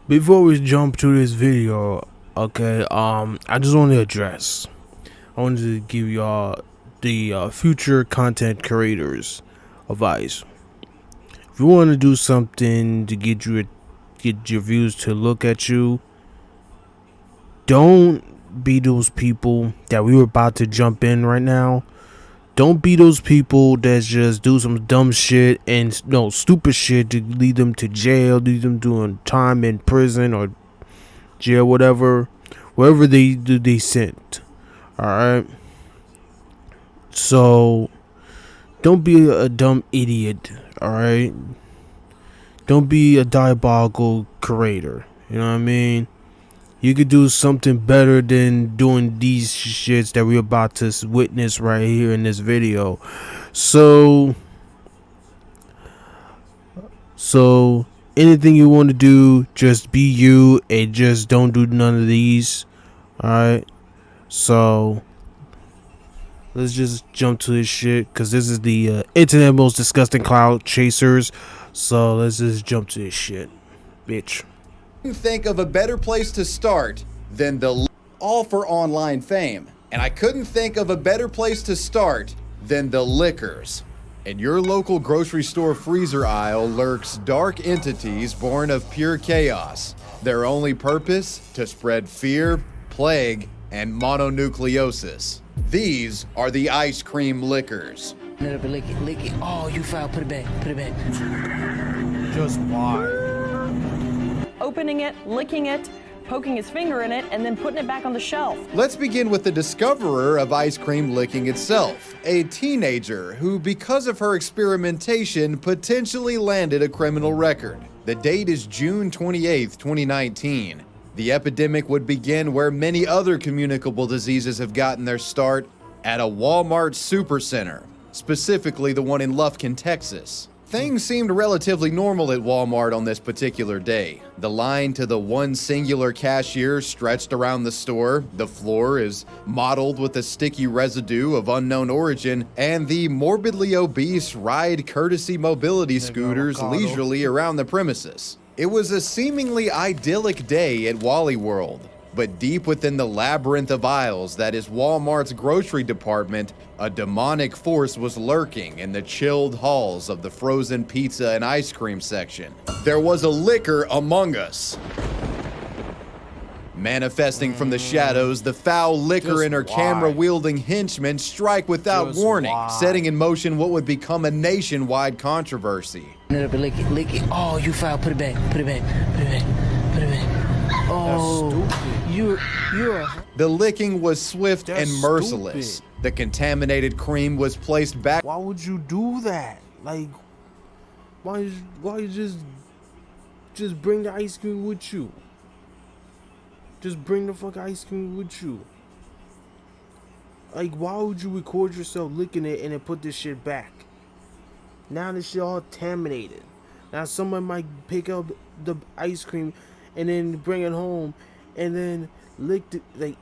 Before we jump to this video, okay, I just want to address. I wanted to give y'all the future content creators advice. If you want to do something to get your views to look at you, don't be those people that we were about to jump in right now. Don't be those people that just do some dumb shit and no stupid shit to lead them to jail, lead them doing time in prison or jail, wherever they sent. All right. So don't be a dumb idiot. All right. Don't be a diabolical creator. You know what I mean? You could do something better than doing these shits that we're about to witness right here in this video. So anything you want to do, just be you and just don't do none of these. Alright? So let's just jump to this shit, because this is the internet most disgusting cloud chasers. So let's just jump to this shit. Bitch. Think of a better place to start than all for online fame. And I couldn't think of a better place to start than the liquors. In your local grocery store freezer aisle lurks dark entities born of pure chaos. Their only purpose? To spread fear, plague, and mononucleosis. These are the ice cream liquors. Lick it. Oh, you foul. Put it back. Just why? Opening it, licking it, poking his finger in it, and then putting it back on the shelf. Let's begin with the discoverer of ice cream licking itself, a teenager who, because of her experimentation, potentially landed a criminal record. The date is June 28th, 2019. The epidemic would begin where many other communicable diseases have gotten their start, at a Walmart supercenter, specifically the one in Lufkin, Texas. Things seemed relatively normal at Walmart on this particular day. The line to the one singular cashier stretched around the store, the floor is mottled with a sticky residue of unknown origin, and the morbidly obese ride courtesy mobility scooters leisurely around the premises. It was a seemingly idyllic day at Wally World. But deep within the labyrinth of aisles that is Walmart's grocery department, a demonic force was lurking in the chilled halls of the frozen pizza and ice cream section. There was a liquor among us. Manifesting from the shadows, the foul liquor and her camera-wielding henchmen strike without warning, setting in motion what would become a nationwide controversy. Lick it. Oh, you foul. Put it back. Oh, you're The licking was swift That's and merciless. stupid. The contaminated cream was placed back. Why would you do that? Like, why you just bring the ice cream with you? Just bring the fuck ice cream with you. Like, why would you record yourself licking it and then put this shit back? Now this shit all contaminated. Now someone might pick up the ice cream and then bring it home and then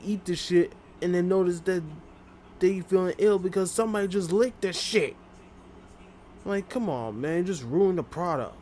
eat the shit and then notice that they feeling ill because somebody just licked the shit. Like, come on, man, just ruin the product.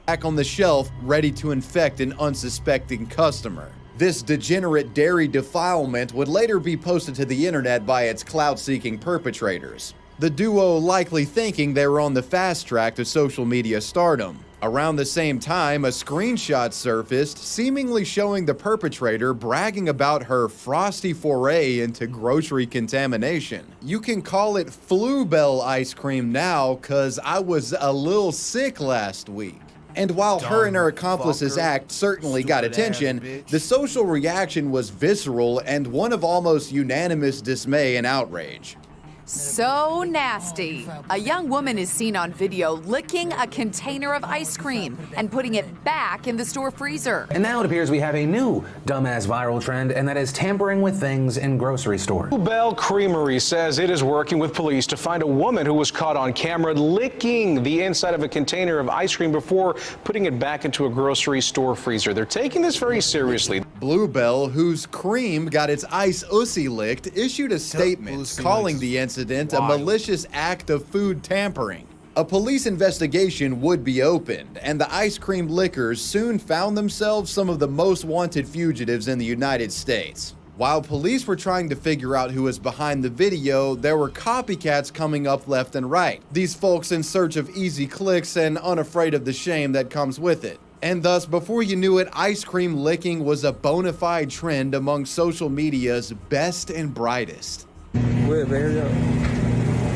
Back on the shelf, ready to infect an unsuspecting customer. This degenerate dairy defilement would later be posted to the internet by its clout-seeking perpetrators. The duo likely thinking they were on the fast track to social media stardom. Around the same time, a screenshot surfaced, seemingly showing the perpetrator bragging about her frosty foray into grocery contamination. You can call it Flu-Bell ice cream now, cause I was a little sick last week. And while her and her accomplices' act certainly got attention, the social reaction was visceral and one of almost unanimous dismay and outrage. So nasty. A young woman is seen on video licking a container of ice cream and putting it back in the store freezer. And now it appears we have a new dumbass viral trend, and that is tampering with things in grocery stores. Bell Creamery says it is working with police to find a woman who was caught on camera licking the inside of a container of ice cream before putting it back into a grocery store freezer. They're taking this very seriously. Bluebell, whose cream got its ice ussy licked, issued a statement calling the incident a malicious act of food tampering. a police investigation would be opened, and the ice cream lickers soon found themselves some of the most wanted fugitives in the United States. While police were trying to figure out who was behind the video, there were copycats coming up left and right. These folks in search of easy clicks and unafraid of the shame that comes with it. And thus, before you knew it, ice cream licking was a bona fide trend among social media's best and brightest. Wait, man, hurry up.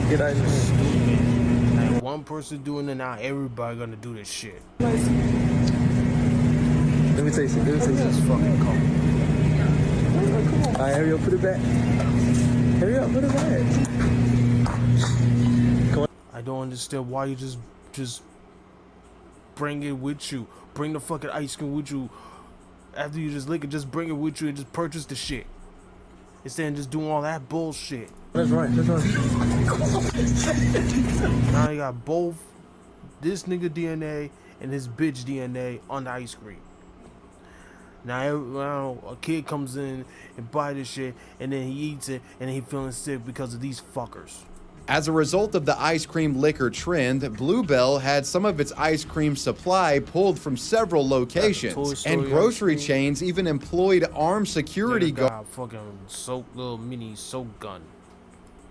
Get out of here. And one person doing it now, everybody gonna do this shit. Let me tell you something. That's fucking cold. Alright, hurry up, put it back. Hurry up, put it back. Come on. I don't understand why you just bring it with you. Bring the fucking ice cream with you. After you just lick it, just bring it with you and just purchase the shit. Instead of just doing all that bullshit. That's right. Now you got both this nigga DNA and his bitch DNA on the ice cream. Now a kid comes in and buy this shit and then he eats it and he feeling sick because of these fuckers. As a result of the ice cream liquor trend, Bluebell had some of its ice cream supply pulled from several locations, and grocery chains even employed armed security fucking little mini soap gun.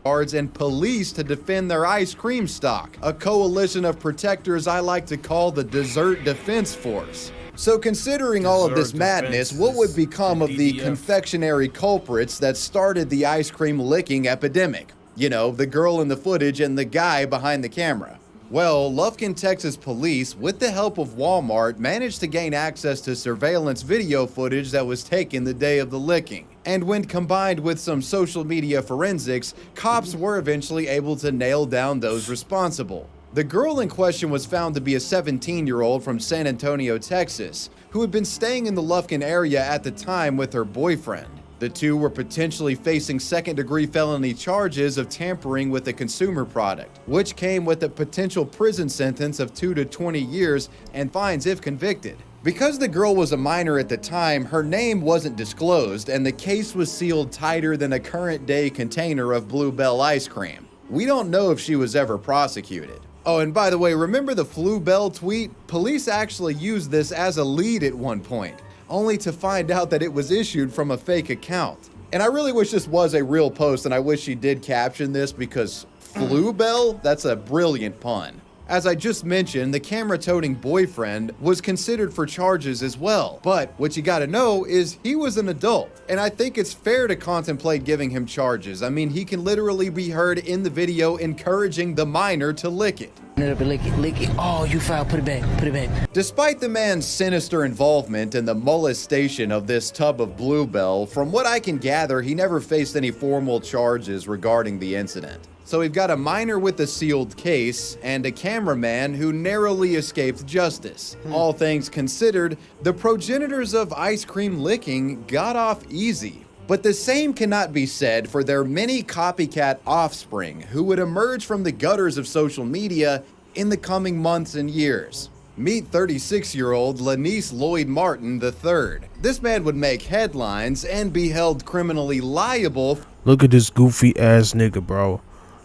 Guards and police to defend their ice cream stock, a coalition of protectors I like to call the Dessert Defense Force. So considering all of this madness, what would become of the confectionery culprits that started the ice cream licking epidemic? You know, the girl in the footage and the guy behind the camera. Well, Lufkin, Texas police, with the help of Walmart, managed to gain access to surveillance video footage that was taken the day of the licking. And when combined with some social media forensics, cops were eventually able to nail down those responsible. The girl in question was found to be a 17-year-old from San Antonio, Texas, who had been staying in the Lufkin area at the time with her boyfriend. The two were potentially facing second-degree felony charges of tampering with a consumer product, which came with a potential prison sentence of 2 to 20 years and fines if convicted. Because the girl was a minor at the time, her name wasn't disclosed, and the case was sealed tighter than a current-day container of Bluebell ice cream. We don't know if she was ever prosecuted. Oh, and by the way, remember the Bluebell tweet? Police actually used this as a lead at one point, only to find out that it was issued from a fake account. And I really wish this was a real post, and I wish she did caption this because Bluebell, that's a brilliant pun. As I just mentioned, the camera-toting boyfriend was considered for charges as well. But what you gotta know is he was an adult, and I think it's fair to contemplate giving him charges. I mean, he can literally be heard in the video encouraging the minor to lick it. Lick it. Oh, you foul. Put it back. Despite the man's sinister involvement in the molestation of this tub of Bluebell, from what I can gather, he never faced any formal charges regarding the incident. So we've got a minor with a sealed case and a cameraman who narrowly escaped justice. All things considered, the progenitors of ice cream licking got off easy. But the same cannot be said for their many copycat offspring who would emerge from the gutters of social media in the coming months and years. Meet 36-year-old Lanice Lloyd Martin III. This man would make headlines and be held criminally liable. Look at this goofy ass nigga, bro.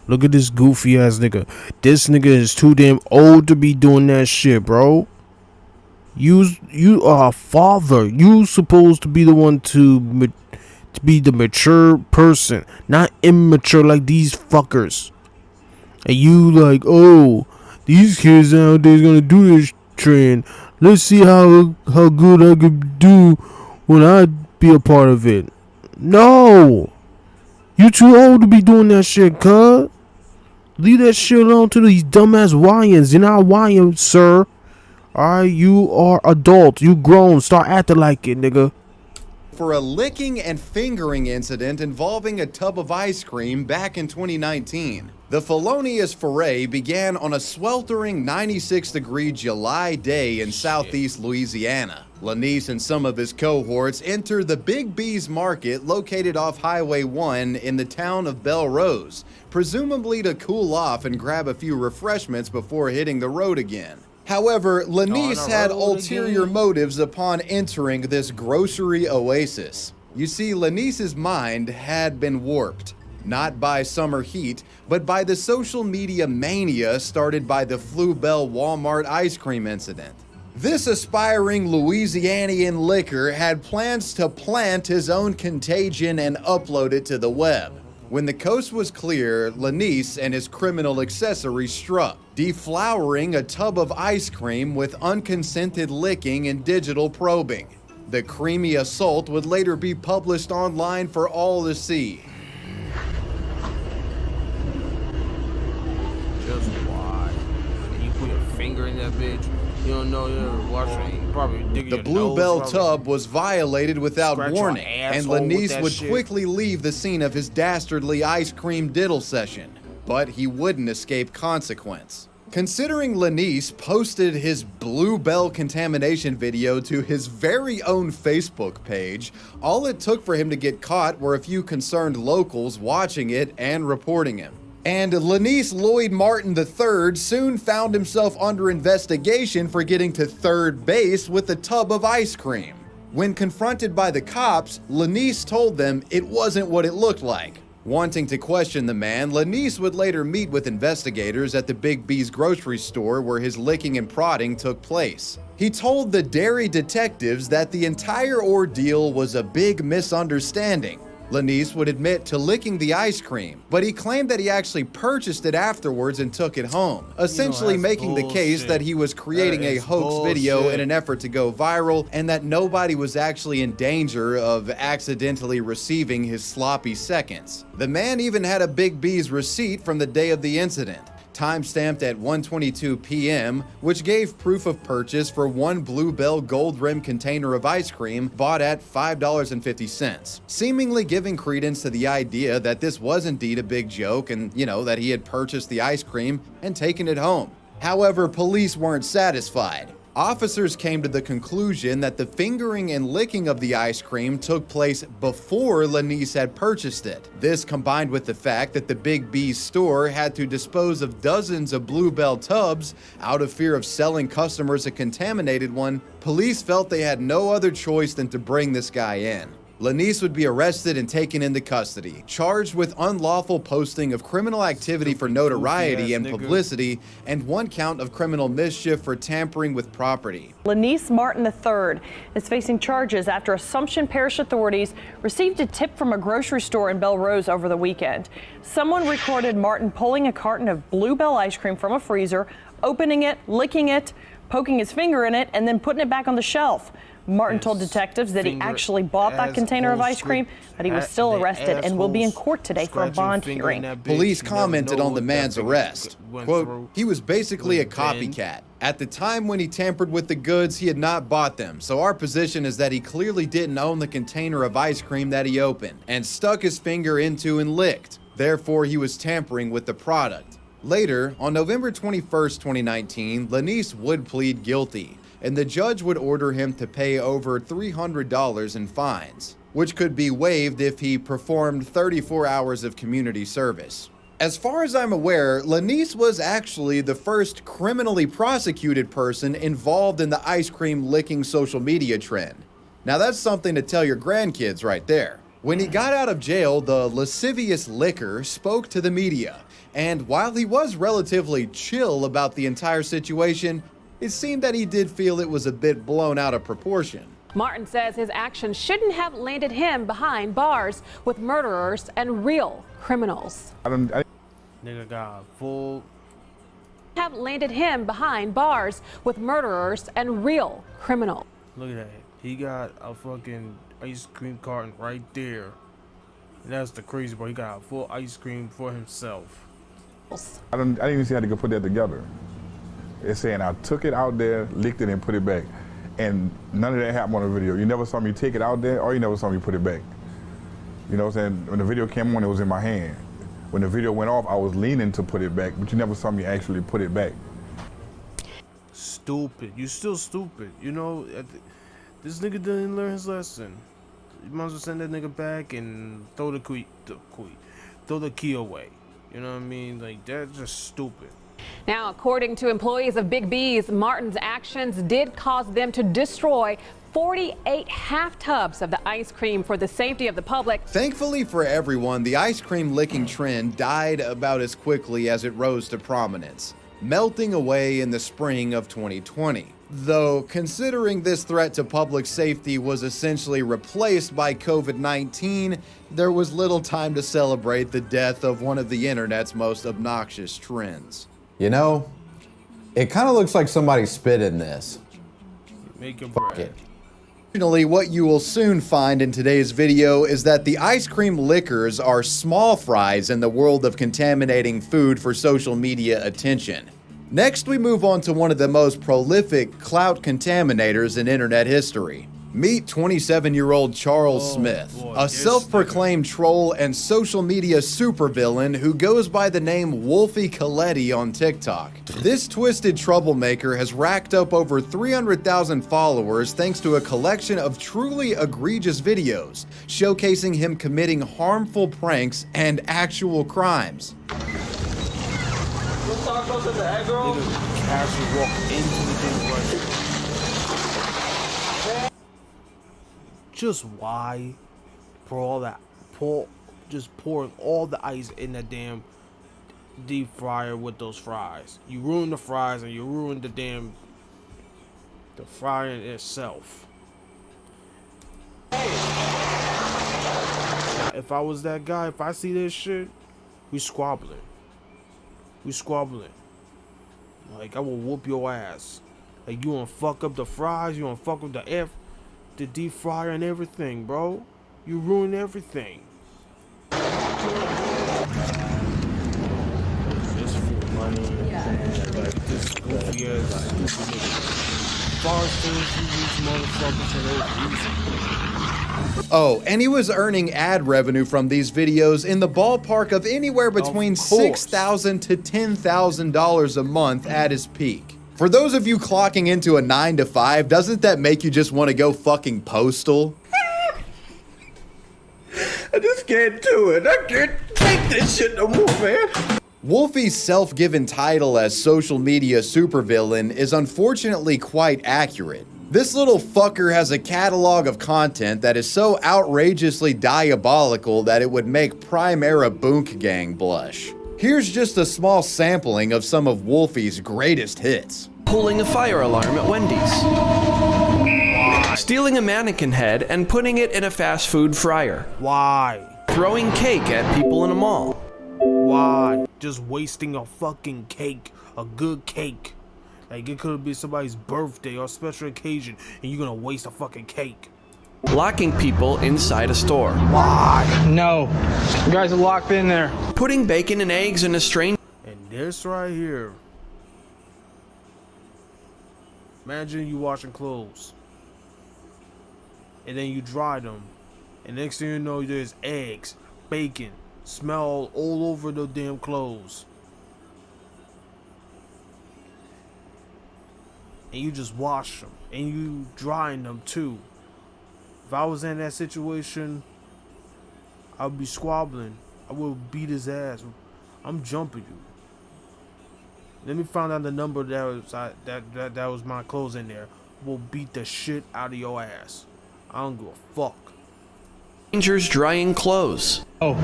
Look at this goofy ass nigga. This nigga is too damn old to be doing that shit, bro. You are a father. You supposed to be the one to be the mature person, not immature like these fuckers. And you like, oh, these kids nowadays gonna do this trend. Let's see how good I could do when I be a part of it. No, you too old to be doing that shit, cuz. Leave that shit alone to these dumbass YNs. You're not YN, sir. Alright, you are adult. You grown. Start acting like it, nigga. For a licking and fingering incident involving a tub of ice cream back in 2019. The felonious foray began on a sweltering 96-degree July day in southeast Louisiana. Lanice and some of his cohorts entered the Big B's Market located off Highway 1 in the town of Belrose, presumably to cool off and grab a few refreshments before hitting the road again. However, Lanice had ulterior motives upon entering this grocery oasis. You see, Lanice's mind had been warped. not by summer heat, but by the social media mania started by the Flue Bell Walmart ice cream incident. This aspiring Louisianian licker had plans to plant his own contagion and upload it to the web. When the coast was clear, Lanice and his criminal accessory struck, deflowering a tub of ice cream with unconsented licking and digital probing. The creamy assault would later be published online for all to see. Just why? You put your finger in that bitch. You don't know you're washing. You probably dig The your Blue nose, Bell probably tub was violated without scratch your warning, and asshole with Lanice that would shit. quickly leave the scene of his dastardly ice cream diddle session. But he wouldn't escape consequence. Considering Lanice posted his Blue Bell contamination video to his very own Facebook page, all it took for him to get caught were a few concerned locals watching it and reporting him. And Lanice Lloyd Martin III soon found himself under investigation for getting to third base with a tub of ice cream. When confronted by the cops, Lanice told them it wasn't what it looked like. Wanting to question the man, Lanice would later meet with investigators at the Big B's grocery store where his licking and prodding took place. He told the dairy detectives that the entire ordeal was a big misunderstanding. Lanice would admit to licking the ice cream, but he claimed that he actually purchased it afterwards and took it home, essentially that's making the case bullshit. that he was creating That a is hoax video bullshit. in an effort to go viral and that nobody was actually in danger of accidentally receiving his sloppy seconds. The man even had a Big B's receipt from the day of the incident, time-stamped at 1:22 p.m., which gave proof of purchase for one Blue Bell gold rim container of ice cream bought at $5.50, seemingly giving credence to the idea that this was indeed a big joke and, that he had purchased the ice cream and taken it home. However, police weren't satisfied. Officers came to the conclusion that the fingering and licking of the ice cream took place before Lanice had purchased it. This combined with the fact that the Big B's store had to dispose of dozens of Blue Bell tubs out of fear of selling customers a contaminated one, police felt they had no other choice than to bring this guy in. Lanice would be arrested and taken into custody, charged with unlawful posting of criminal activity for notoriety and publicity, and one count of criminal mischief for tampering with property. Lanice Martin III is facing charges after Assumption Parish authorities received a tip from a grocery store in Belrose over the weekend. Someone recorded Martin pulling a carton of Blue Bell ice cream from a freezer, opening it, licking it, poking his finger in it, and then putting it back on the shelf. Martin told detectives that he actually bought that container of ice cream, but he was still arrested and will be in court today for a bond hearing. Police commented on the man's arrest. Quote, he was basically a copycat. At the time when he tampered with the goods, he had not bought them, so our position is that he clearly didn't own the container of ice cream that he opened and stuck his finger into and licked. Therefore, he was tampering with the product. Later, on November 21st, 2019, Lanice would plead guilty, and the judge would order him to pay over $300 in fines, which could be waived if he performed 34 hours of community service. As far as I'm aware, Lanice was actually the first criminally prosecuted person involved in the ice cream licking social media trend. Now that's something to tell your grandkids right there. When he got out of jail, the lascivious licker spoke to the media, and while he was relatively chill about the entire situation, it seemed that he did feel it was a bit blown out of proportion. Martin says his actions shouldn't have landed him behind bars with murderers and real criminals. Nigga got full. Have landed him behind bars with murderers and real criminals. Look at that. He got a fucking ice cream carton right there. And that's the crazy part. He got a full ice cream for himself. I didn't even see how they could put that together. It's saying I took it out there, licked it, and put it back. And none of that happened on the video. You never saw me take it out there, or you never saw me put it back. You know what I'm saying? When the video came on, it was in my hand. When the video went off, I was leaning to put it back, but you never saw me actually put it back. Stupid. You still stupid. This nigga didn't learn his lesson. You might as well send that nigga back and throw the key away. You know what I mean? Like, that's just stupid. Now, according to employees of Big B's, Martin's actions did cause them to destroy 48 half tubs of the ice cream for the safety of the public. Thankfully for everyone, the ice cream licking trend died about as quickly as it rose to prominence, melting away in the spring of 2020. Though, considering this threat to public safety was essentially replaced by COVID-19, there was little time to celebrate the death of one of the internet's most obnoxious trends. You know, it kind of looks like somebody spit in this. Make it Fuck it. Additionally, what you will soon find in today's video is that the ice cream lickers are small fries in the world of contaminating food for social media attention. Next, we move on to one of the most prolific clout contaminators in internet history. Meet 27-year-old Charles Smith, a self-proclaimed troll and social media supervillain who goes by the name Wolfie Coletti on TikTok. This twisted troublemaker has racked up over 300,000 followers thanks to a collection of truly egregious videos, showcasing him committing harmful pranks and actual crimes. Just why just pouring all the ice in the damn deep fryer with those fries. You ruin the fries and you ruin the fryer itself. If I was that guy, if I see this shit, we squabbling. Like, I will whoop your ass. Like, you wanna fuck up the fries, you wanna fuck up the deep fryer and everything, bro. You ruin everything. Just for money, like this goofy ass Foresters, you these motherfuckers for no reason. Oh, and he was earning ad revenue from these videos in the ballpark of anywhere between $6,000 to $10,000 a month at his peak. For those of you clocking into a 9 to 5, doesn't that make you just want to go fucking postal? I just can't do it. I can't take this shit no more, man. Wolfie's self-given title as social media supervillain is unfortunately quite accurate. This little fucker has a catalog of content that is so outrageously diabolical that it would make Prime-era Boonk Gang blush. Here's just a small sampling of some of Wolfie's greatest hits. Pulling a fire alarm at Wendy's. Stealing a mannequin head and putting it in a fast food fryer. Why? Throwing cake at people in a mall. Why? Just wasting a fucking cake. A good cake. Like, it could be somebody's birthday or special occasion, and you're gonna waste a fucking cake. Locking people inside a store. Why? No. You guys are locked in there. Putting bacon and eggs in a strange... And this right here. Imagine you washing clothes. And then you dry them. And next thing you know, there's eggs, bacon, smell all over the damn clothes. And you just wash them. And you drying them too. If I was in that situation, I would be squabbling. I would beat his ass. I'm jumping you. Let me find out the number that was my clothes in there. We'll beat the shit out of your ass. I don't give a fuck. Strangers drying clothes. Oh,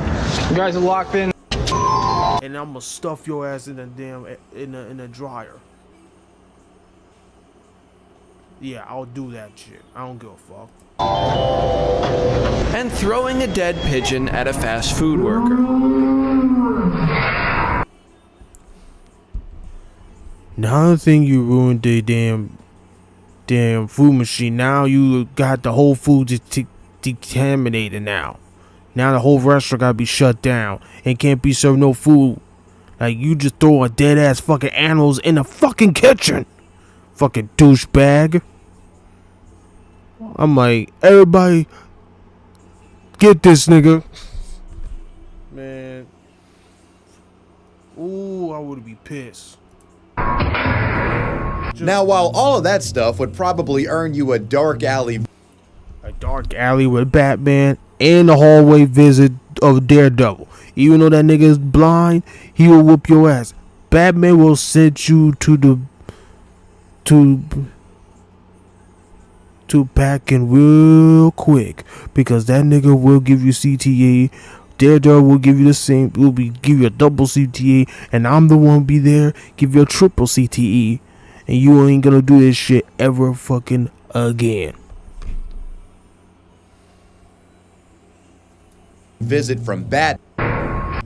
you guys are locked in. And I'm gonna stuff your ass in the damn in the dryer. Yeah, I'll do that shit. I don't give a fuck. And throwing a dead pigeon at a fast food worker. Now I think you ruined the damn food machine. Now you got the whole food decontaminated now. Now the whole restaurant gotta be shut down and can't be served no food. Like, you just throw a dead ass fucking animals in the fucking kitchen. Fucking douchebag. I'm like, everybody, get this nigga. Man. Ooh, I would be pissed. Now, while all of that stuff would probably earn you a dark alley with Batman and the hallway visit of Daredevil, even though that nigga is blind, he will whoop your ass. Batman will send you to to packing real quick, because that nigga will give you CTA. Daredevil will give you the same, give you a double CTA, and I'm the one be there, give you a triple CTE, and you ain't gonna do this shit ever fucking again. Visit from Bat.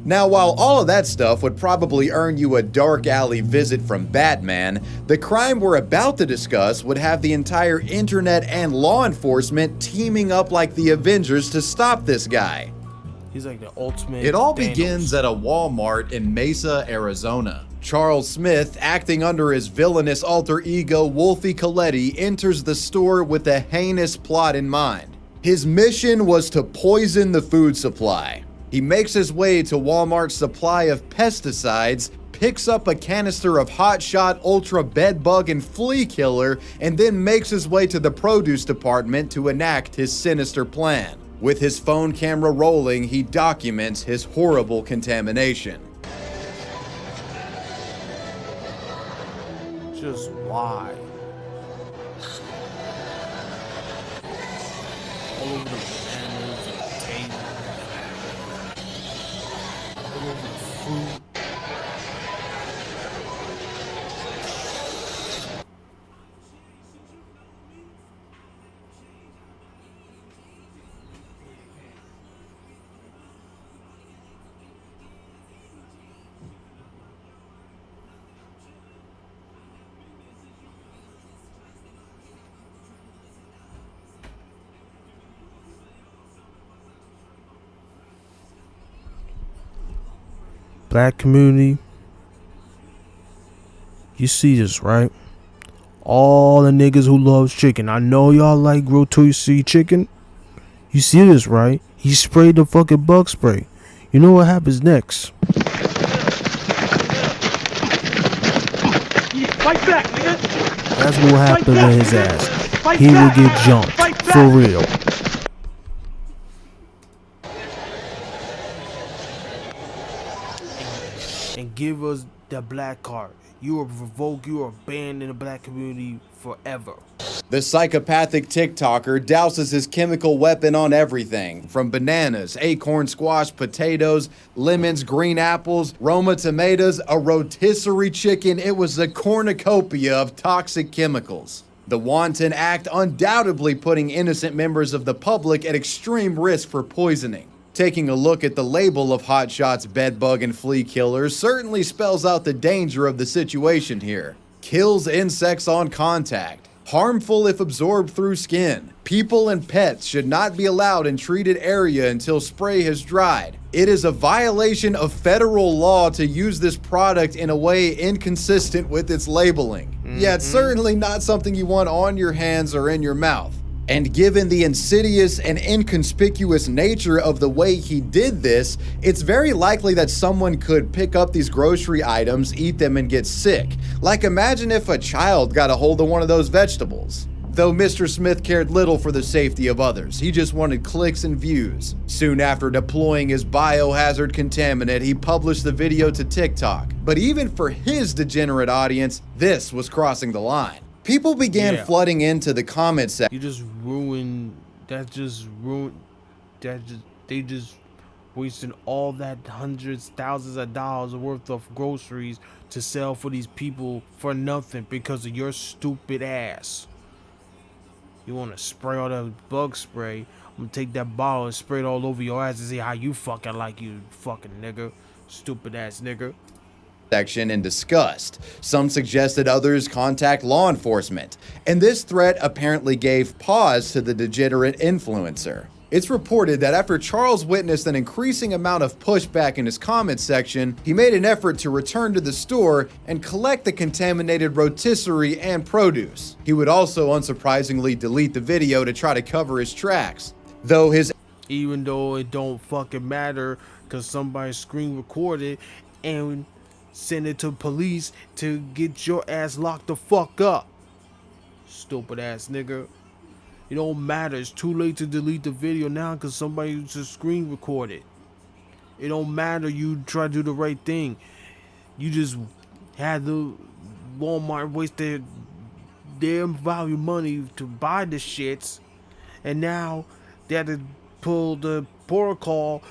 Now, while all of that stuff would probably earn you a dark alley visit from Batman, the crime we're about to discuss would have the entire internet and law enforcement teaming up like the Avengers to stop this guy. He's like the ultimate. It all Thanos. begins at a Walmart in Mesa, Arizona. Charles Smith, acting under his villainous alter ego Wolfie Coletti, enters the store with a heinous plot in mind. His mission was to poison the food supply. He makes his way to Walmart's supply of pesticides, picks up a canister of Hot Shot Ultra Bed Bug and Flea Killer, and then makes his way to the produce department to enact his sinister plan. With his phone camera rolling, he documents his horrible contamination. Just why? All over the bananas and potatoes. All over the fruit. Black community, you see this, right? All the niggas who loves chicken. I know y'all like rotisserie chicken. You see this, right? He sprayed the fucking bug spray. You know what happens next? Fight back, nigga! That's what happened to his ass. He will get jumped. For real. And give us the black card. You are revoked, you are banned in the black community forever. The psychopathic TikToker douses his chemical weapon on everything, from bananas, acorn squash, potatoes, lemons, green apples, Roma tomatoes, a rotisserie chicken. It was a cornucopia of toxic chemicals. The wanton act undoubtedly putting innocent members of the public at extreme risk for poisoning. Taking a look at the label of Hot Shot's Bed Bug and Flea Killer certainly spells out the danger of the situation here. Kills insects on contact. Harmful if absorbed through skin. People and pets should not be allowed in treated area until spray has dried. It is a violation of federal law to use this product in a way inconsistent with its labeling. Yet certainly not something you want on your hands or in your mouth. And given the insidious and inconspicuous nature of the way he did this, it's very likely that someone could pick up these grocery items, eat them, and get sick. Like, imagine if a child got a hold of one of those vegetables. Though Mr. Smith cared little for the safety of others, he just wanted clicks and views. Soon after deploying his biohazard contaminant, he published the video to TikTok. But even for his degenerate audience, this was crossing the line. People began flooding into the comment section. You just ruined, they just wasting all that hundreds, thousands of dollars worth of groceries to sell for these people for nothing because of your stupid ass. You want to spray all that bug spray? I'm gonna take that bottle and spray it all over your ass and see how you fucking like, you fucking nigga. Stupid ass nigga. Section in disgust. Some suggested others contact law enforcement, and this threat apparently gave pause to the degenerate influencer. It's reported that after Charles witnessed an increasing amount of pushback in his comment section, he made an effort to return to the store and collect the contaminated rotisserie and produce. He would also unsurprisingly delete the video to try to cover his tracks. Even though it don't fucking matter, because somebody screen recorded and send it to police to get your ass locked the fuck up. Stupid ass nigga. It don't matter. It's too late to delete the video now because somebody just screen recorded. It don't matter. You try to do the right thing. You just had the Walmart waste their damn value money to buy the shits, and now they had to pull the protocol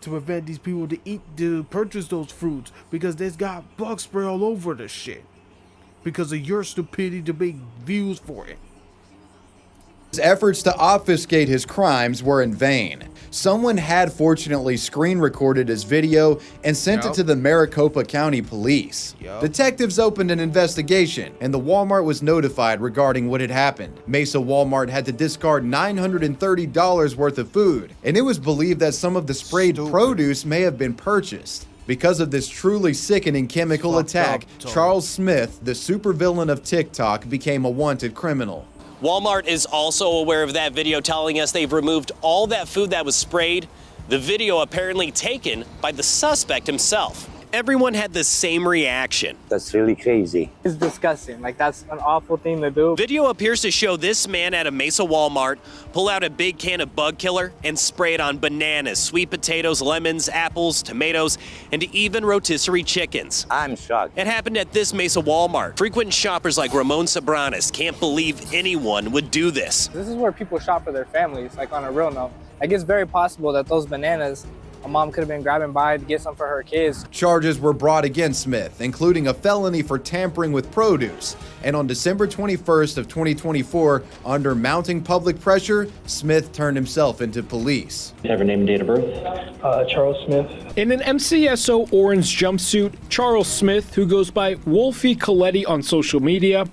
to prevent these people to purchase those fruits because there's got bug spray all over the shit because of your stupidity to make views for it. His efforts to obfuscate his crimes were in vain. Someone had fortunately screen recorded his video and sent it to the Maricopa County Police. Detectives opened an investigation and the Walmart was notified regarding what had happened. Mesa Walmart had to discard $930 worth of food, and it was believed that some of the sprayed produce may have been purchased. Because of this truly sickening chemical attack, Charles Smith, the supervillain of TikTok, became a wanted criminal. Walmart is also aware of that video, telling us they've removed all that food that was sprayed. The video apparently taken by the suspect himself. Everyone had the same reaction. That's really crazy. It's disgusting. Like, that's an awful thing to do. Video appears to show this man at a Mesa Walmart pull out a big can of bug killer and spray it on bananas, sweet potatoes, lemons, apples, tomatoes, and even rotisserie chickens. I'm shocked. It happened at this Mesa Walmart. Frequent shoppers like Ramon Sobranes can't believe anyone would do this. This is where people shop for their families, like on a real note. Like, it's very possible that those bananas, a mom could have been grabbing by to get some for her kids. Charges were brought against Smith, including a felony for tampering with produce. And on December 21st of 2024, under mounting public pressure, Smith turned himself into police. Have your name and date of birth? Charles Smith. In an MCSO orange jumpsuit, Charles Smith, who goes by Wolfie Coletti on social media,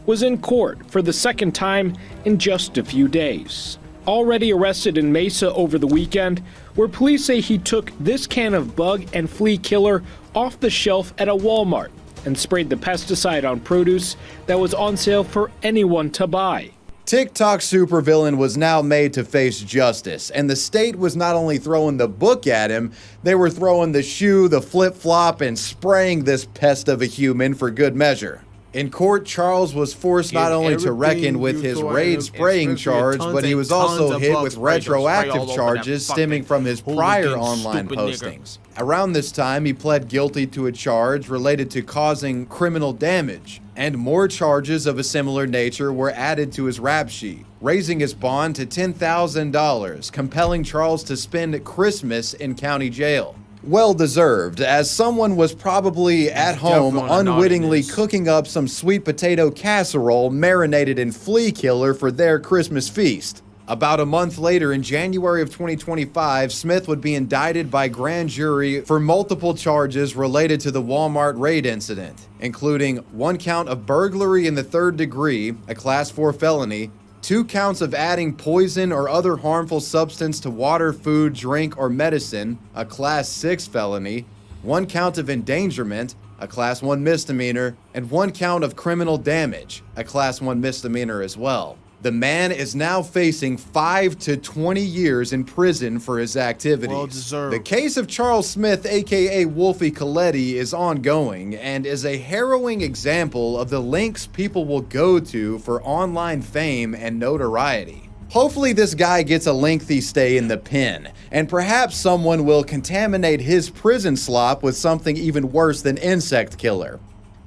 was in court for the second time in just a few days. Already arrested in Mesa over the weekend, where police say he took this can of bug and flea killer off the shelf at a Walmart and sprayed the pesticide on produce that was on sale for anyone to buy. TikTok supervillain was now made to face justice, and the state was not only throwing the book at him, they were throwing the shoe, the flip-flop, and spraying this pest of a human for good measure. In court, Charles was forced not only to reckon with his raid spraying charge, but he was also hit with retroactive charges stemming from his prior online postings. Around this time, he pled guilty to a charge related to causing criminal damage, and more charges of a similar nature were added to his rap sheet, raising his bond to $10,000, compelling Charles to spend Christmas in county jail. Well deserved, as someone was probably at home unwittingly cooking up some sweet potato casserole marinated in flea killer for their Christmas feast. About a month later, in January of 2025, Smith would be indicted by grand jury for multiple charges related to the Walmart raid incident, including 1 count of burglary in the 3rd degree, a Class 4 felony, 2 counts of adding poison or other harmful substance to water, food, drink, or medicine, a Class 6 felony, 1 count of endangerment, a Class 1 misdemeanor, and 1 count of criminal damage, a Class 1 misdemeanor as well. The man is now facing 5 to 20 years in prison for his activities. Well deserved. The case of Charles Smith, aka Wolfie Coletti, is ongoing and is a harrowing example of the lengths people will go to for online fame and notoriety. Hopefully this guy gets a lengthy stay in the pen, and perhaps someone will contaminate his prison slop with something even worse than insect killer.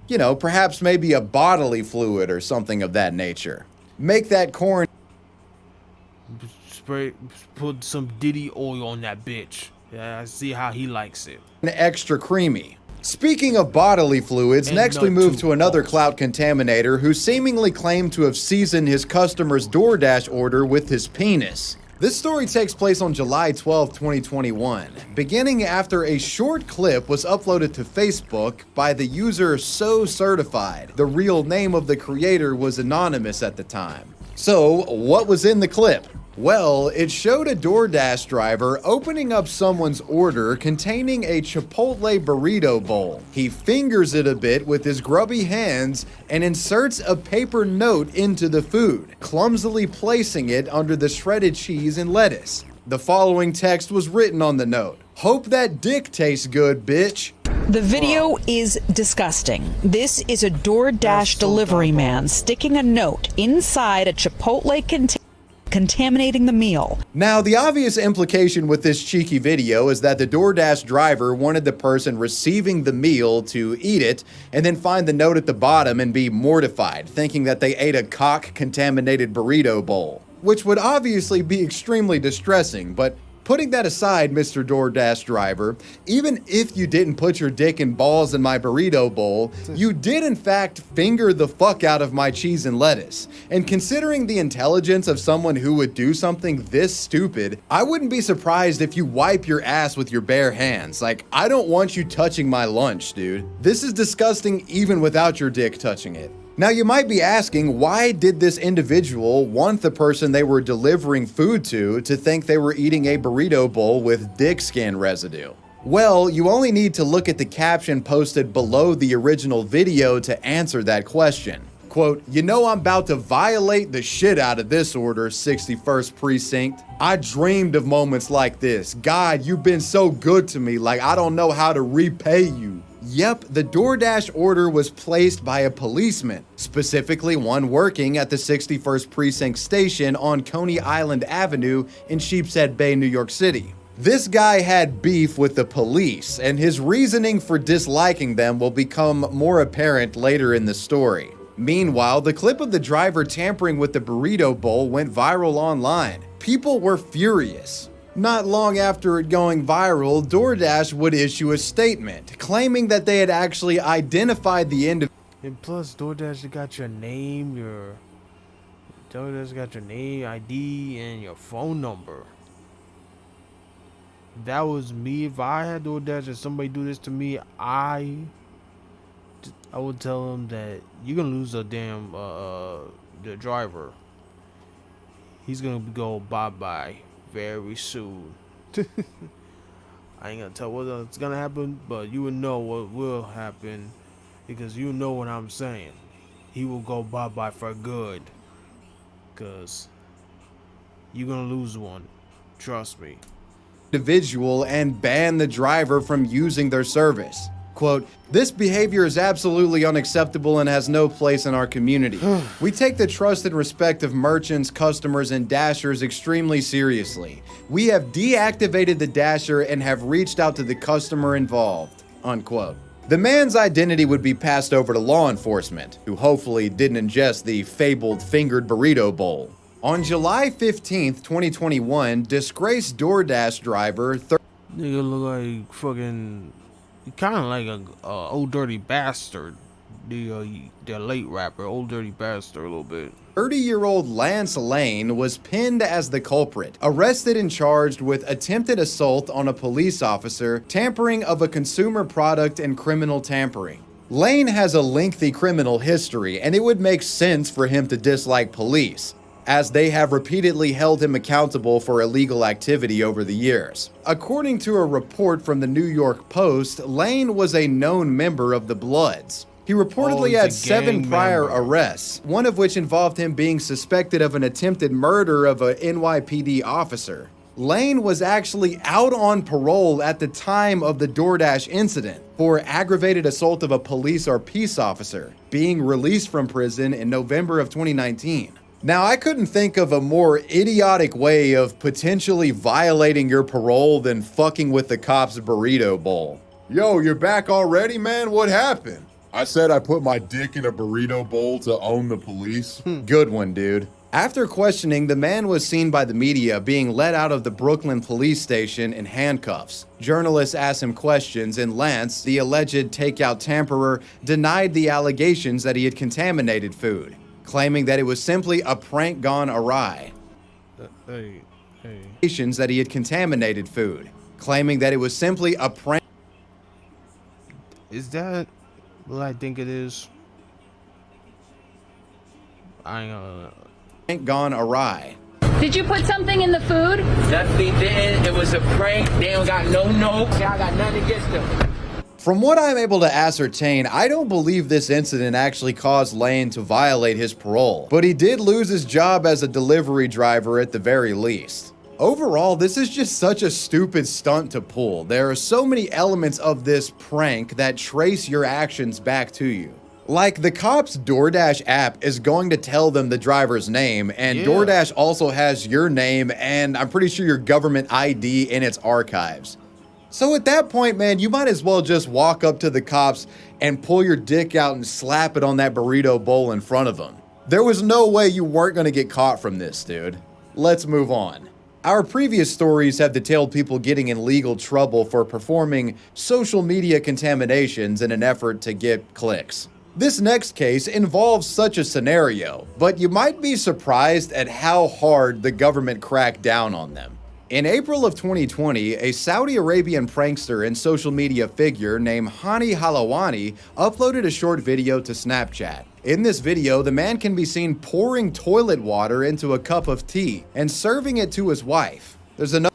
You know, perhaps maybe a bodily fluid or something of that nature. Make that corn. Put some Diddy oil on that bitch. Yeah, I see how he likes it. Extra creamy. Speaking of bodily fluids, And next we move to another clout contaminator who seemingly claimed to have seasoned his customer's DoorDash order with his penis. This story takes place on July 12, 2021, beginning after a short clip was uploaded to Facebook by the user So Certified. The real name of the creator was anonymous at the time. So, what was in the clip? Well, it showed a DoorDash driver opening up someone's order containing a Chipotle burrito bowl. He fingers it a bit with his grubby hands and inserts a paper note into the food, clumsily placing it under the shredded cheese and lettuce. The following text was written on the note: "Hope that dick tastes good, bitch." The video is disgusting. This is a DoorDash delivery man sticking a note inside a Chipotle container. contaminating the meal. Now, the obvious implication with this cheeky video is that the DoorDash driver wanted the person receiving the meal to eat it and then find the note at the bottom and be mortified, thinking that they ate a cock-contaminated burrito bowl, which would obviously be extremely distressing. But putting that aside, Mr. DoorDash driver, even if you didn't put your dick and balls in my burrito bowl, you did in fact finger the fuck out of my cheese and lettuce. And considering the intelligence of someone who would do something this stupid, I wouldn't be surprised if you wipe your ass with your bare hands. Like, I don't want you touching my lunch, dude. This is disgusting even without your dick touching it. Now, you might be asking, why did this individual want the person they were delivering food to think they were eating a burrito bowl with dick skin residue? Well, you only need to look at the caption posted below the original video to answer that question. Quote, "You know I'm about to violate the shit out of this order, 61st Precinct. I dreamed of moments like this. God, you've been so good to me, like I don't know how to repay you." Yep, the DoorDash order was placed by a policeman, specifically one working at the 61st Precinct station on Coney Island Avenue in Sheepshead Bay, New York City. This guy had beef with the police, and his reasoning for disliking them will become more apparent later in the story. Meanwhile, the clip of the driver tampering with the burrito bowl went viral online. People were furious. Not long after it going viral, DoorDash would issue a statement claiming that they had actually identified the individual. And plus, DoorDash got your name, DoorDash got your name, ID, and your phone number. That was me. If I had DoorDash and somebody do this to me, I would tell them that you're gonna lose the damn the driver. He's gonna go bye-bye very soon. I ain't gonna tell what's gonna happen, but you will know what will happen, because you know what I'm saying. He will go bye-bye for good, because you're gonna lose one. Trust me. Individual and ban the driver from using their service. Quote, "This behavior is absolutely unacceptable and has no place in our community. We take the trust and respect of merchants, customers, and Dashers extremely seriously. We have deactivated the Dasher and have reached out to the customer involved." Unquote. The man's identity would be passed over to law enforcement, who hopefully didn't ingest the fabled fingered burrito bowl. On July 15th, 2021, disgraced DoorDash driver... Nigga look like fucking... kind of like a Old Dirty Bastard. The late rapper, Old Dirty Bastard, a little bit. 30-year-old Lance Lane was pinned as the culprit, arrested and charged with attempted assault on a police officer, tampering of a consumer product, and criminal tampering. Lane has a lengthy criminal history, and it would make sense for him to dislike police, as they have repeatedly held him accountable for illegal activity over the years. According to a report from the New York Post, Lane was a known member of the Bloods. He reportedly had 7 prior arrests, one of which involved him being suspected of an attempted murder of a NYPD officer. Lane was actually out on parole at the time of the DoorDash incident for aggravated assault of a police or peace officer, being released from prison in November of 2019. Now, I couldn't think of a more idiotic way of potentially violating your parole than fucking with the cop's burrito bowl. Yo, you're back already, man? What happened? I said I put my dick in a burrito bowl to own the police. Good one, dude. After questioning, the man was seen by the media being let out of the Brooklyn police station in handcuffs. Journalists asked him questions, and Lance, the alleged takeout tamperer, denied the allegations that he had contaminated food, claiming that it was simply a prank gone awry. That he had contaminated food, claiming that it was simply a prank. Is that what I think it is? I ain't gonna... Prank gone awry. Did you put something in the food? Nothing did. It was a prank. They don't got no notes. I got nothing against them. From what I'm able to ascertain, I don't believe this incident actually caused Lane to violate his parole, but he did lose his job as a delivery driver at the very least. Overall, this is just such a stupid stunt to pull. There are so many elements of this prank that trace your actions back to you. Like, the cops' DoorDash app is going to tell them the driver's name, and Yeah. DoorDash also has your name and I'm pretty sure your government ID in its archives. So at that point, man, you might as well just walk up to the cops and pull your dick out and slap it on that burrito bowl in front of them. There was no way you weren't going to get caught from this, dude. Let's move on. Our previous stories have detailed people getting in legal trouble for performing social media contaminations in an effort to get clicks. This next case involves such a scenario, but you might be surprised at how hard the government cracked down on them. In April of 2020, a Saudi Arabian prankster and social media figure named Hani Halawani uploaded a short video to Snapchat. In this video, the man can be seen pouring toilet water into a cup of tea and serving it to his wife. There's another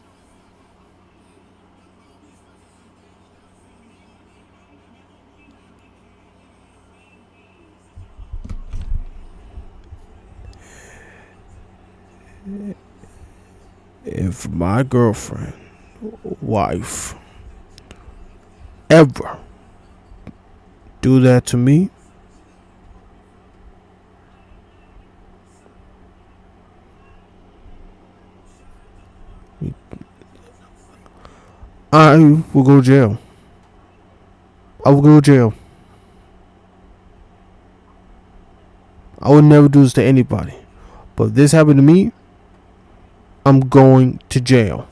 If my girlfriend, wife, ever do that to me, I will go to jail. I will go to jail. I would never do this to anybody. But if this happened to me, I'm going to jail.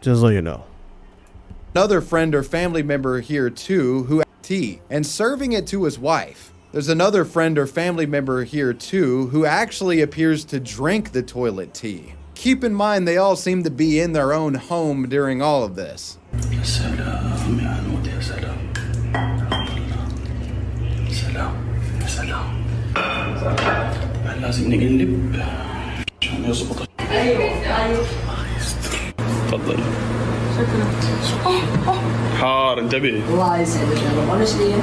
Just so you know. Another friend or family member here too who had tea and serving it to his wife. There's another friend or family member here too who actually appears to drink the toilet tea. Keep in mind they all seem to be in their own home during all of this. لازم نقلب عشان يظبط. تفضل. شكرا. حار انتبهي. الله يسعدك يا رب. ولا شيء.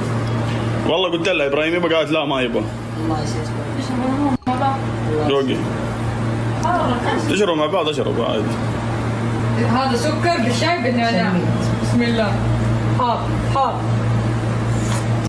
والله قلت لها ابراهيم يبغى قالت لا ما يبغى. الله يسعدك. روقي. تشربوا مع بعض اشربوا عادي. هذا سكر بالشاي بالنعناع. بسم الله. حار حار.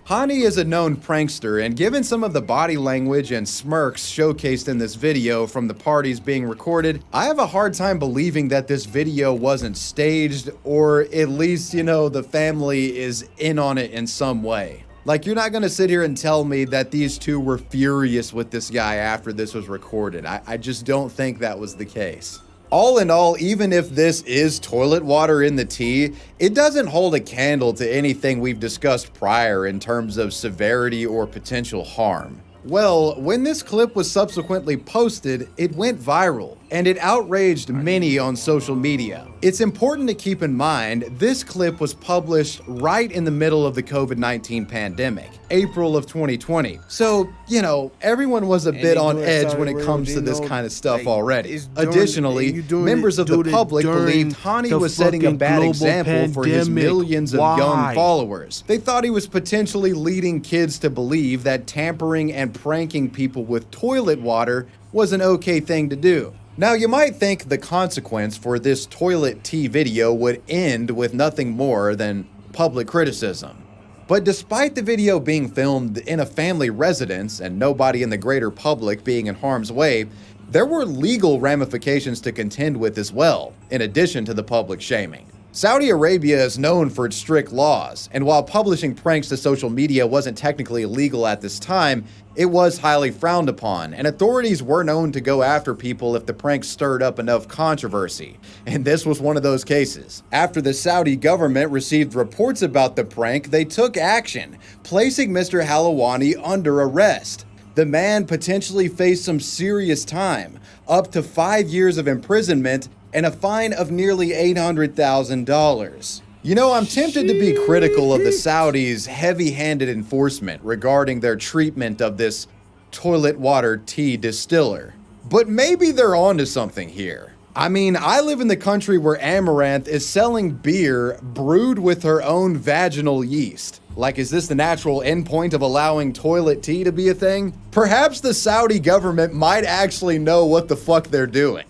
Hani is a known prankster, and given some of the body language and smirks showcased in this video from the parties being recorded, I have a hard time believing that this video wasn't staged, or at least, you know, the family is in on it in some way. Like, you're not gonna sit here and tell me that these two were furious with this guy after this was recorded. I just don't think that was the case. All in all, even if this is toilet water in the tea, it doesn't hold a candle to anything we've discussed prior in terms of severity or potential harm. Well, when this clip was subsequently posted, it went viral, and it outraged many on social media. It's important to keep in mind, this clip was published right in the middle of the COVID-19 pandemic, April of 2020. So, you know, everyone was a bit on edge when it comes to this kind of stuff already. Additionally, members of the public believed Hani was setting a bad example for his millions of young followers. They thought he was potentially leading kids to believe that tampering and pranking people with toilet water was an okay thing to do. Now, you might think the consequence for this toilet tea video would end with nothing more than public criticism. But despite the video being filmed in a family residence and nobody in the greater public being in harm's way, there were legal ramifications to contend with as well, in addition to the public shaming. Saudi Arabia is known for its strict laws, and while publishing pranks to social media wasn't technically illegal at this time, it was highly frowned upon, and authorities were known to go after people if the prank stirred up enough controversy, and this was one of those cases. After the Saudi government received reports about the prank, they took action, placing Mr. Halawani under arrest. The man potentially faced some serious time, up to 5 years of imprisonment and a fine of nearly $800,000. You know, I'm tempted to be critical of the Saudis' heavy-handed enforcement regarding their treatment of this toilet water tea distiller. But maybe they're onto something here. I mean, I live in the country where Amaranth is selling beer brewed with her own vaginal yeast. Like, is this the natural endpoint of allowing toilet tea to be a thing? Perhaps the Saudi government might actually know what the fuck they're doing.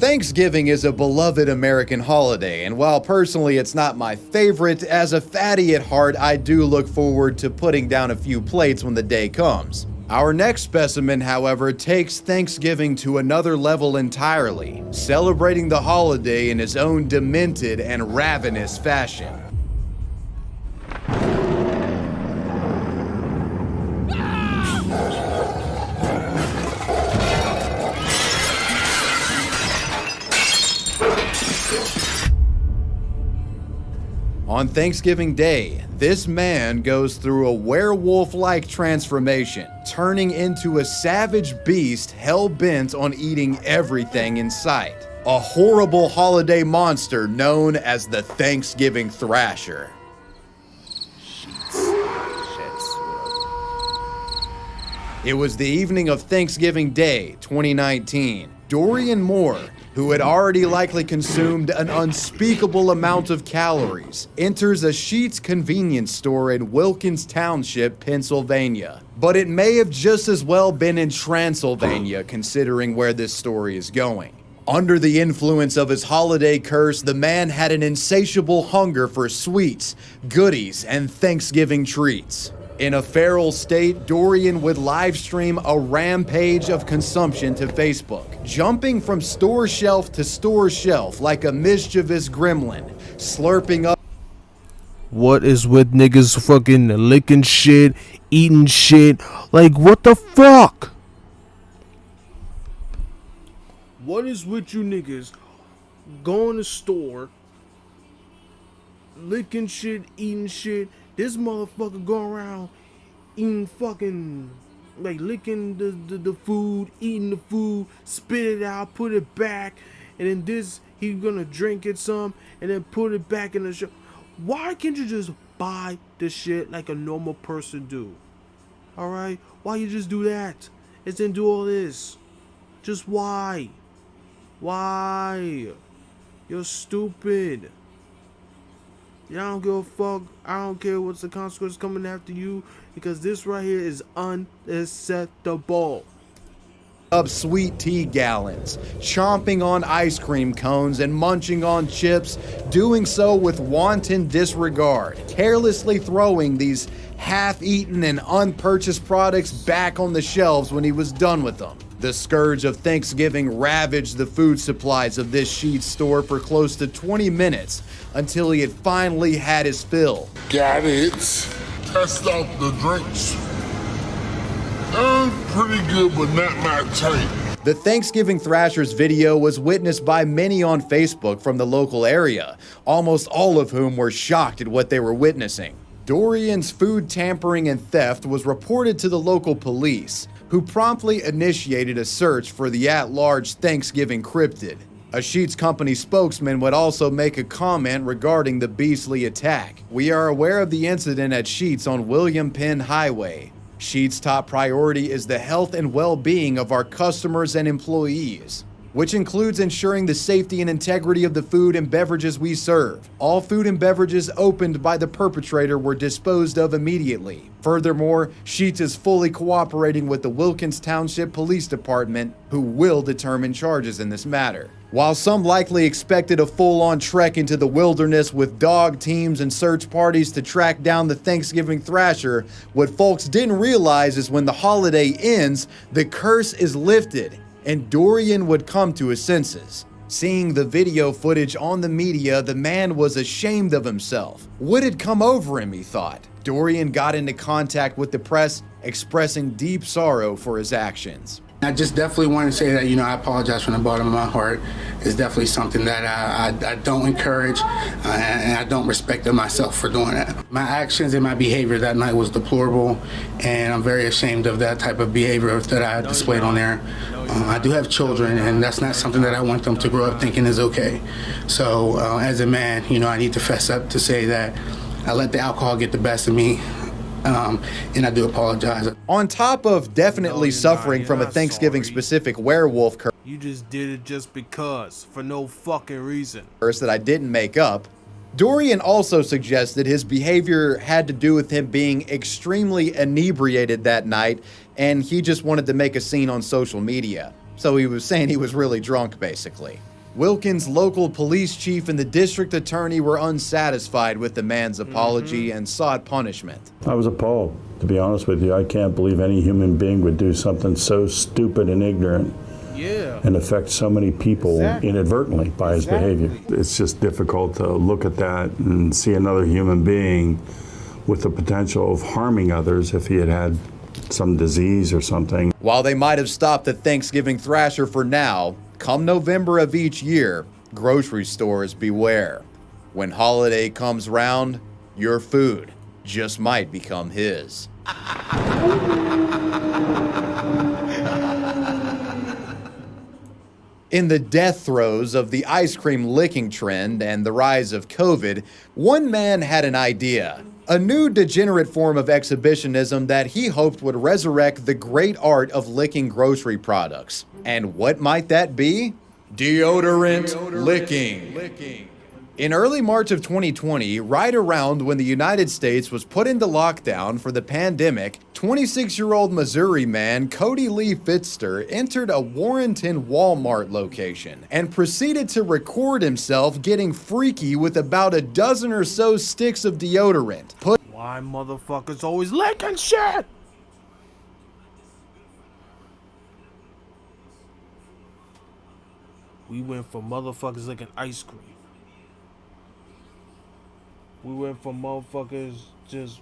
Thanksgiving is a beloved American holiday, and while personally it's not my favorite, as a fatty at heart, I do look forward to putting down a few plates when the day comes. Our next specimen, however, takes Thanksgiving to another level entirely, celebrating the holiday in his own demented and ravenous fashion. On Thanksgiving Day, this man goes through a werewolf-like transformation, turning into a savage beast hell-bent on eating everything in sight. A horrible holiday monster known as the Thanksgiving Thrasher. It was the evening of Thanksgiving Day, 2019. Dorian Moore, who had already likely consumed an unspeakable amount of calories, enters a Sheetz convenience store in Wilkins Township, Pennsylvania. But it may have just as well been in Transylvania, considering where this story is going. Under the influence of his holiday curse, the man had an insatiable hunger for sweets, goodies, and Thanksgiving treats. In a feral state, Dorian would live stream a rampage of consumption to Facebook, jumping from store shelf to store shelf like a mischievous gremlin, slurping up. What is with niggas fucking licking shit, eating shit? Like, what the fuck? What is with you niggas going to store, licking shit, eating shit? This motherfucker go around eating fucking, like, licking the food, eating the food, spit it out, put it back, and then this, he gonna drink it some, and then put it back in the shop. Why can't you just buy the shit like a normal person do? Alright? Why you just do that? Instead do all this? Just why? Why? You're stupid. Yeah, I don't give a fuck. I don't care what's the consequence coming after you, because this right here is unacceptable. Up sweet tea gallons, chomping on ice cream cones and munching on chips, doing so with wanton disregard, carelessly throwing these half-eaten and unpurchased products back on the shelves when he was done with them. The scourge of Thanksgiving ravaged the food supplies of this Sheetz store for close to 20 minutes until he had finally had his fill. Got it. Test out the drinks. Pretty good, but not my type. The Thanksgiving Thrasher's video was witnessed by many on Facebook from the local area, almost all of whom were shocked at what they were witnessing. Dorian's food tampering and theft was reported to the local police, who promptly initiated a search for the at-large Thanksgiving cryptid. A Sheetz company spokesman would also make a comment regarding the beastly attack. "We are aware of the incident at Sheetz on William Penn Highway. Sheetz' top priority is the health and well-being of our customers and employees, which includes ensuring the safety and integrity of the food and beverages we serve. All food and beverages opened by the perpetrator were disposed of immediately. Furthermore, Sheetz is fully cooperating with the Wilkins Township Police Department, who will determine charges in this matter." While some likely expected a full-on trek into the wilderness with dog teams and search parties to track down the Thanksgiving Thrasher, what folks didn't realize is when the holiday ends, the curse is lifted, and Dorian would come to his senses. Seeing the video footage on the media, the man was ashamed of himself. What had come over him, he thought. Dorian got into contact with the press, expressing deep sorrow for his actions. I just definitely want to say that, I apologize from the bottom of my heart. It's definitely something that I don't encourage, and I don't respect myself for doing that. My actions and my behavior that night was deplorable, and I'm very ashamed of that type of behavior that I displayed on there. I do have children, and that's not something that I want them to grow up thinking is okay. So as a man, I need to fess up to say that I let the alcohol get the best of me. And I do apologize. On top of definitely suffering from a Thanksgiving-specific werewolf curse, you just did it just because, for no fucking reason. That I didn't make up, Dorian also suggested his behavior had to do with him being extremely inebriated that night, and he just wanted to make a scene on social media. So he was saying he was really drunk, basically. Wilkins' local police chief and the district attorney were unsatisfied with the man's apology and sought punishment. I was appalled, to be honest with you. I can't believe any human being would do something so stupid and ignorant and affect so many people inadvertently by his behavior. It's just difficult to look at that and see another human being with the potential of harming others if he had some disease or something. While they might have stopped the Thanksgiving thrasher for now, come November of each year, grocery stores beware. When holiday comes round, your food just might become his. In the death throes of the ice cream licking trend and the rise of COVID, one man had an idea. A new degenerate form of exhibitionism that he hoped would resurrect the great art of licking grocery products. And what might that be? Deodorant licking. In early March of 2020, right around when the United States was put into lockdown for the pandemic, 26-year-old Missouri man Cody Lee Fitzter entered a Warrenton Walmart location and proceeded to record himself getting freaky with about a dozen or so sticks of deodorant. Why motherfuckers always licking shit? We went for motherfuckers licking ice cream. We went for motherfuckers just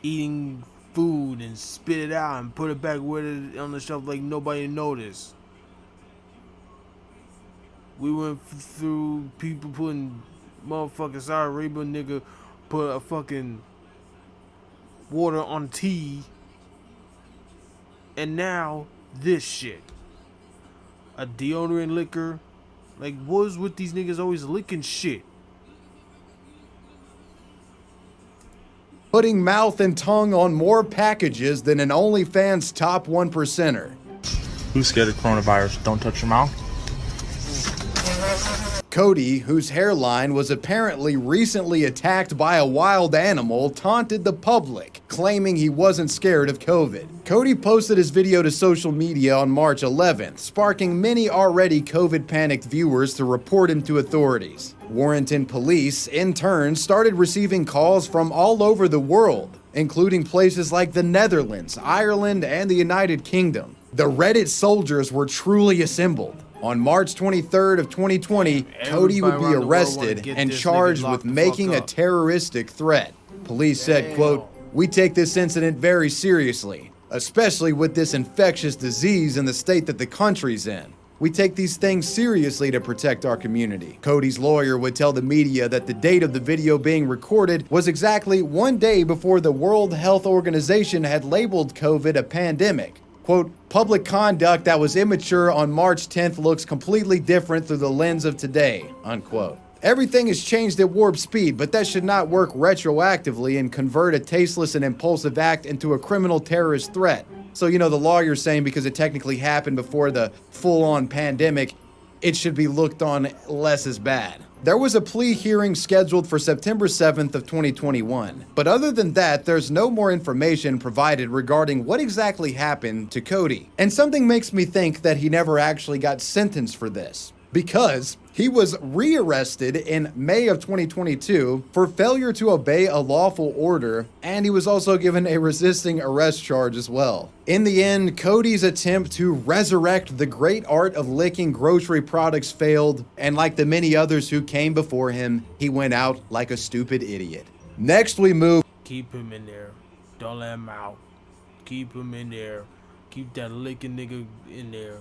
eating food and spit it out and put it back with it on the shelf like nobody noticed. We went through people putting motherfucking Sour Rainbow nigga put a fucking water on tea. And now this shit. A deodorant liquor. Like, what is with these niggas always licking shit? Putting mouth and tongue on more packages than an OnlyFans top 1%er. Who's scared of coronavirus? Don't touch your mouth. Cody, whose hairline was apparently recently attacked by a wild animal, taunted the public, claiming he wasn't scared of COVID. Cody posted his video to social media on March 11th, sparking many already COVID-panicked viewers to report him to authorities. Warrenton police, in turn, started receiving calls from all over the world, including places like the Netherlands, Ireland, and the United Kingdom. The Reddit soldiers were truly assembled. On March 23rd of 2020, Cody would be arrested and charged with making a terroristic threat. Police said, quote, "We take this incident very seriously, especially with this infectious disease in the state that the country's in. We take these things seriously to protect our community." Cody's lawyer would tell the media that the date of the video being recorded was exactly 1 day before the World Health Organization had labeled COVID a pandemic. Quote, "Public conduct that was immature on March 10th looks completely different through the lens of today," unquote. Everything has changed at warp speed, but that should not work retroactively and convert a tasteless and impulsive act into a criminal terrorist threat. So, the lawyer's saying because it technically happened before the full-on pandemic, it should be looked on less as bad. There was a plea hearing scheduled for September 7th of 2021. But other than that, there's no more information provided regarding what exactly happened to Cody. And something makes me think that he never actually got sentenced for this, because he was rearrested in May of 2022 for failure to obey a lawful order, and he was also given a resisting arrest charge as well. In the end, Cody's attempt to resurrect the great art of licking grocery products failed, and like the many others who came before him, he went out like a stupid idiot. Next we move. Keep him in there. Don't let him out. Keep him in there. Keep that licking nigga in there.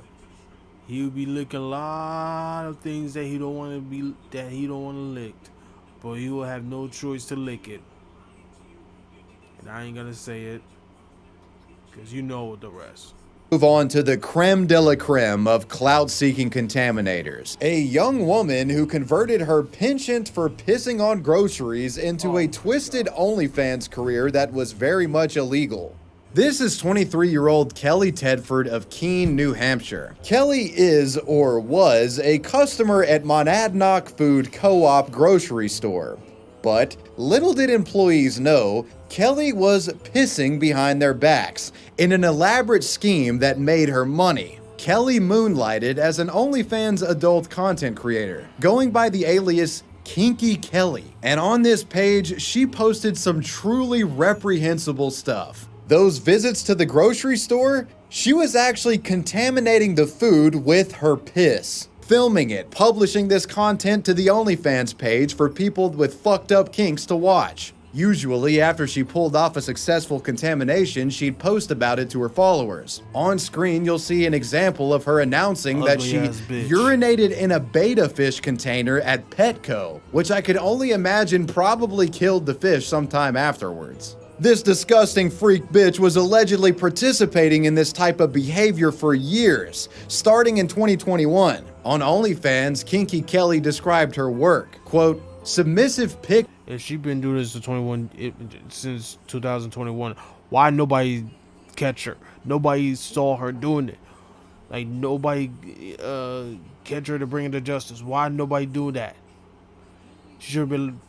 He'll be licking a lot of things that he don't want to lick, but he will have no choice to lick it. And I ain't gonna say it, cause you know the rest. Move on to the creme de la creme of clout-seeking contaminators. A young woman who converted her penchant for pissing on groceries into a twisted OnlyFans career that was very much illegal. This is 23-year-old Kelly Tedford of Keene, New Hampshire. Kelly is, or was, a customer at Monadnock Food Co-op grocery store. But little did employees know, Kelly was pissing behind their backs in an elaborate scheme that made her money. Kelly moonlighted as an OnlyFans adult content creator, going by the alias Kinky Kelly. And on this page, she posted some truly reprehensible stuff. Those visits to the grocery store, she was actually contaminating the food with her piss. Filming it, publishing this content to the OnlyFans page for people with fucked up kinks to watch. Usually, after she pulled off a successful contamination, she'd post about it to her followers. On screen, you'll see an example of her announcing that she urinated in a betta fish container at Petco, which I could only imagine probably killed the fish sometime afterwards. This disgusting freak bitch was allegedly participating in this type of behavior for years, starting in 2021. On OnlyFans, Kinky Kelly described her work, quote, submissive pic. If she been doing this since 2021, why nobody catch her? Nobody saw her doing it. Like, nobody catch her to bring her to justice. Why nobody do that? She should have been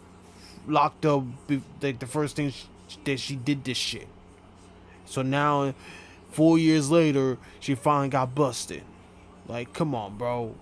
locked up like the first thing that she did this shit. So now, 4 years later, she finally got busted. Like, come on, bro.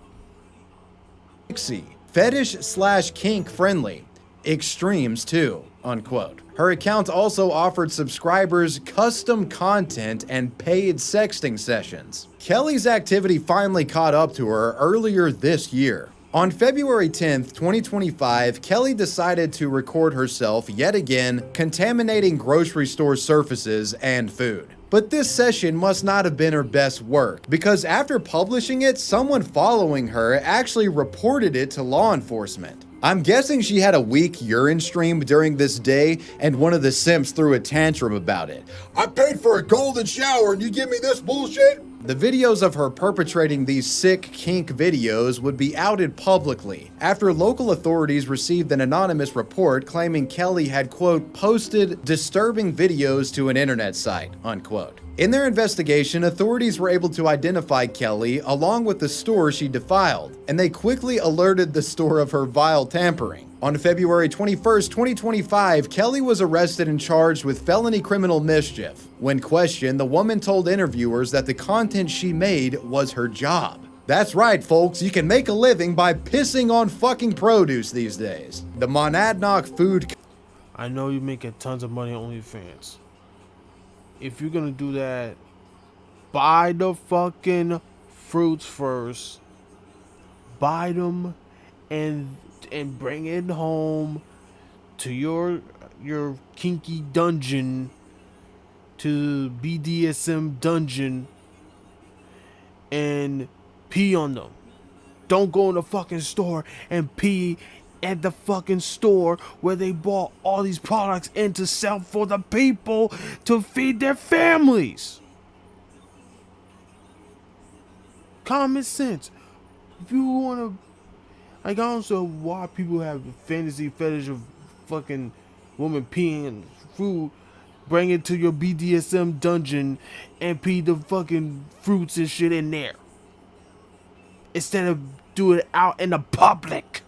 Fetish/kink friendly. Extremes too, unquote. Her account also offered subscribers custom content and paid sexting sessions. Kelly's activity finally caught up to her earlier this year. On February 10th, 2025, Kelly decided to record herself yet again contaminating grocery store surfaces and food. But this session must not have been her best work, because after publishing it, someone following her actually reported it to law enforcement. I'm guessing she had a weak urine stream during this day, and one of the simps threw a tantrum about it. I paid for a golden shower and you give me this bullshit? The videos of her perpetrating these sick kink videos would be outed publicly after local authorities received an anonymous report claiming Kelly had, quote, posted disturbing videos to an internet site, unquote. In their investigation, authorities were able to identify Kelly along with the store she defiled, and they quickly alerted the store of her vile tampering. On February 21st, 2025, Kelly was arrested and charged with felony criminal mischief. When questioned, the woman told interviewers that the content she made was her job. That's right, folks, you can make a living by pissing on fucking produce these days. The Monadnock Food... I know you're making tons of money on OnlyFans. If you're gonna do that, buy the fucking fruits first. Buy them and bring it home to your kinky dungeon, to BDSM dungeon, and pee on them. Don't go in the fucking store and pee at the fucking store where they bought all these products in to sell for the people to feed their families. Common sense. If you wanna, like, I don't know why people have a fantasy fetish of fucking women peeing in food. Bring it to your BDSM dungeon and pee the fucking fruits and shit in there, instead of doing it out in the public.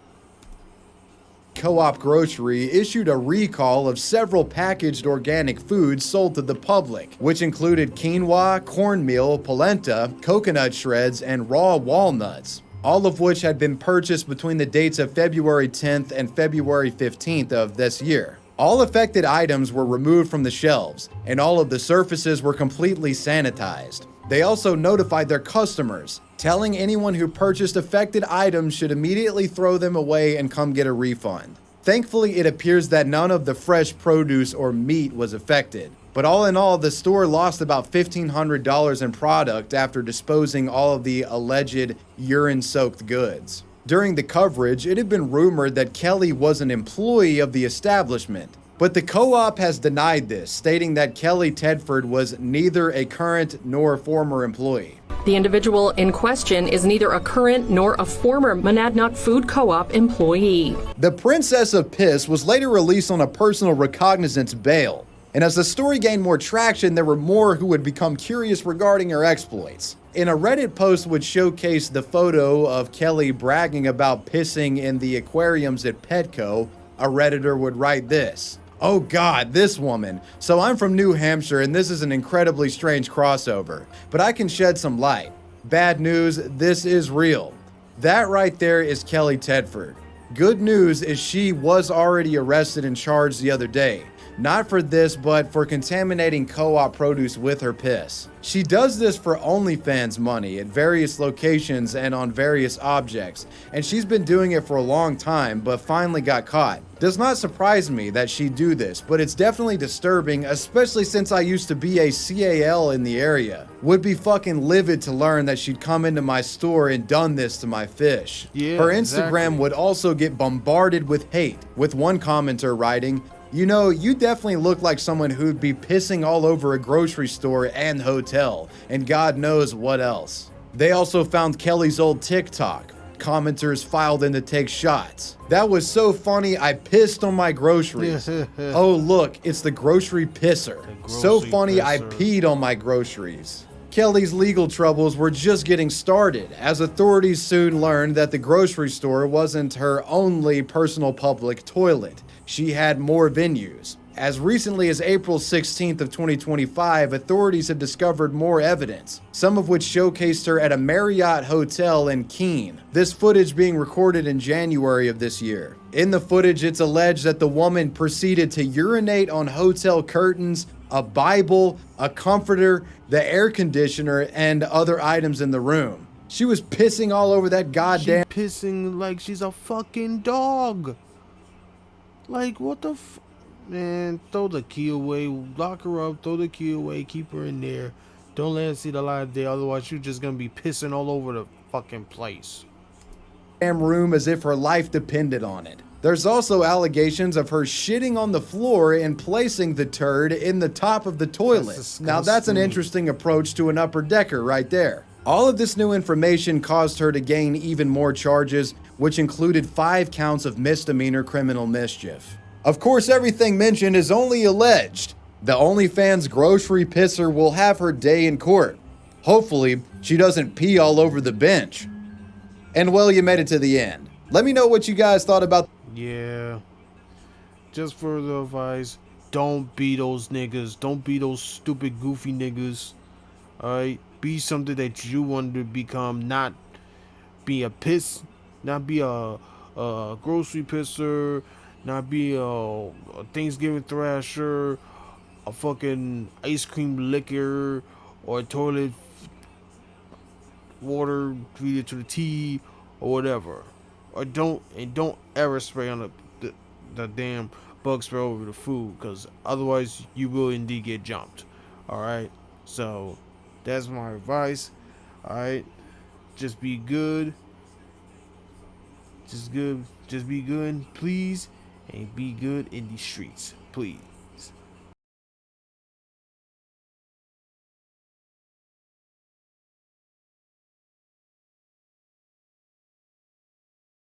Co-op Grocery issued a recall of several packaged organic foods sold to the public, which included quinoa, cornmeal, polenta, coconut shreds, and raw walnuts, all of which had been purchased between the dates of February 10th and February 15th of this year. All affected items were removed from the shelves, and all of the surfaces were completely sanitized. They also notified their customers, telling anyone who purchased affected items should immediately throw them away and come get a refund. Thankfully, it appears that none of the fresh produce or meat was affected. But all in all, the store lost about $1,500 in product after disposing all of the alleged urine-soaked goods. During the coverage, it had been rumored that Kelly was an employee of the establishment, but the co-op has denied this, stating that Kelly Tedford was neither a current nor former employee. The individual in question is neither a current nor a former Monadnock Food Co-op employee. The Princess of Piss was later released on a personal recognizance bail, and as the story gained more traction, there were more who would become curious regarding her exploits. In a Reddit post which showcased the photo of Kelly bragging about pissing in the aquariums at Petco, a Redditor would write this: "Oh God, this woman. So I'm from New Hampshire and this is an incredibly strange crossover, but I can shed some light. Bad news, this is real. That right there is Kelly Tedford. Good news is she was already arrested and charged the other day. Not for this, but for contaminating co-op produce with her piss. She does this for OnlyFans money at various locations and on various objects, and she's been doing it for a long time, but finally got caught. Does not surprise me that she'd do this, but it's definitely disturbing, especially since I used to be a CAL in the area. Would be fucking livid to learn that she'd come into my store and done this to my fish. Yeah, her Instagram exactly. would also get bombarded with hate, with one commenter writing, "You know, you definitely look like someone who'd be pissing all over a grocery store and hotel, and God knows what else." They also found Kelly's old TikTok. Commenters filed in to take shots. "That was so funny, I pissed on my groceries." "Oh look, it's the grocery pisser. So funny, I peed on my groceries." Kelly's legal troubles were just getting started, as authorities soon learned that the grocery store wasn't her only personal public toilet. She had more venues. As recently as April 16th of 2025, authorities have discovered more evidence, some of which showcased her at a Marriott hotel in Keene. This footage being recorded in January of this year. In the footage, it's alleged that the woman proceeded to urinate on hotel curtains, a Bible, a comforter, the air conditioner, and other items in the room. She was pissing all over that goddamn— pissing like she's a fucking dog. Like, what the man, throw the key away, lock her up, throw the key away, keep her in there. Don't let her see the light of day, otherwise you're just gonna be pissing all over the fucking place. damn room as if her life depended on it. There's also allegations of her shitting on the floor and placing the turd in the top of the toilet. Now that's an interesting approach to an upper decker right there. All of this new information caused her to gain even more charges, which included 5 counts of misdemeanor criminal mischief. Of course, everything mentioned is only alleged. The OnlyFans grocery pisser will have her day in court. Hopefully, she doesn't pee all over the bench. And well, you made it to the end. Let me know what you guys thought about— Yeah. Just for the advice, don't be those niggas. Don't be those stupid, goofy niggas. Alright? Be something that you want to become, not be a grocery pisser, not be a Thanksgiving thrasher, a fucking ice cream licker, or a toilet water treated to the tea, or whatever. Or don't ever spray on the damn bug spray over the food, because otherwise you will indeed get jumped. Alright? So that's my advice. Alright? Just be good. Just be good, please. And be good in the streets, please.